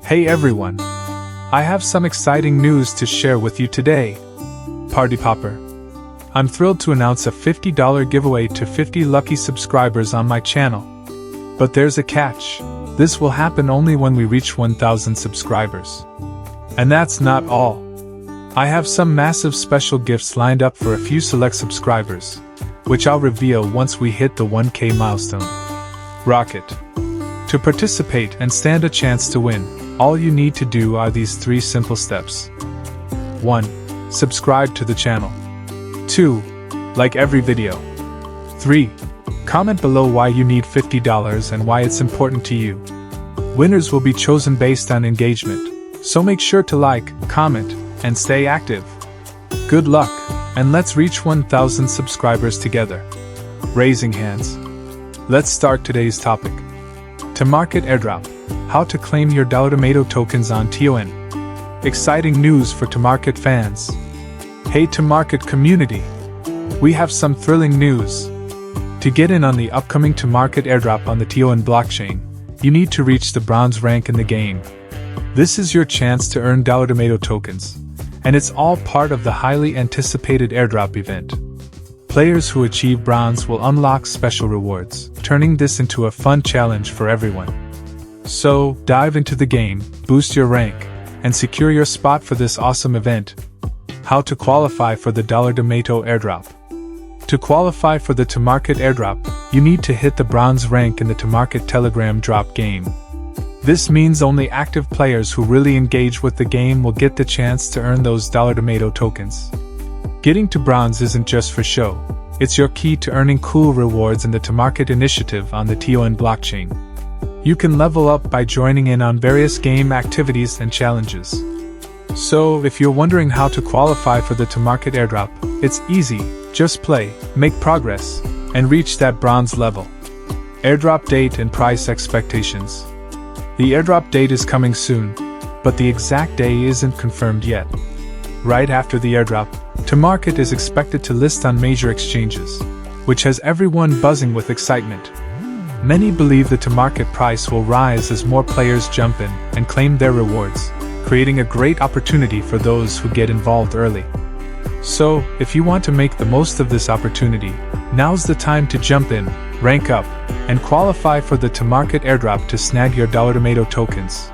Hey everyone! I have some exciting news to share with you today. Party Popper! I'm thrilled to announce a $50 giveaway to 50 lucky subscribers on my channel. But there's a catch. This will happen only when we reach 1,000 subscribers. And that's not all. I have some massive special gifts lined up for a few select subscribers, which I'll reveal once we hit the 1K milestone. Rocket! To participate and stand a chance to win, all you need to do are these 3 simple steps. 1. Subscribe to the channel. 2. Like every video. 3. Comment below why you need $50 and why it's important to you. Winners will be chosen based on engagement, so make sure to like, comment, and stay active. Good luck, and let's reach 1,000 subscribers together. Raising hands. Let's start today's topic. ToMarket Airdrop. How to claim your Tomato tokens on TON. Exciting news for ToMarket fans. Hey ToMarket community! We have some thrilling news. To get in on the upcoming ToMarket Airdrop on the TON blockchain, you need to reach the bronze rank in the game. This is your chance to earn Tomato tokens, and it's all part of the highly anticipated airdrop event. Players who achieve bronze will unlock special rewards, turning this into a fun challenge for everyone. So, dive into the game, boost your rank, and secure your spot for this awesome event. How to qualify for the Tomato airdrop. To qualify for the ToMarket airdrop, you need to hit the bronze rank in the ToMarket Telegram drop game. This means only active players who really engage with the game will get the chance to earn those Tomato tokens. Getting to bronze isn't just for show, it's your key to earning cool rewards in the ToMarket initiative on the TON blockchain. You can level up by joining in on various game activities and challenges. So, if you're wondering how to qualify for the ToMarket airdrop, it's easy. Just play, make progress, and reach that bronze level. Airdrop date and price expectations. The airdrop date is coming soon, but the exact day isn't confirmed yet. Right after the airdrop, ToMarket is expected to list on major exchanges, which has everyone buzzing with excitement. Many believe the ToMarket price will rise as more players jump in and claim their rewards, creating a great opportunity for those who get involved early. So, if you want to make the most of this opportunity, now's the time to jump in, rank up, and qualify for the ToMarket airdrop to snag your Tomato tokens.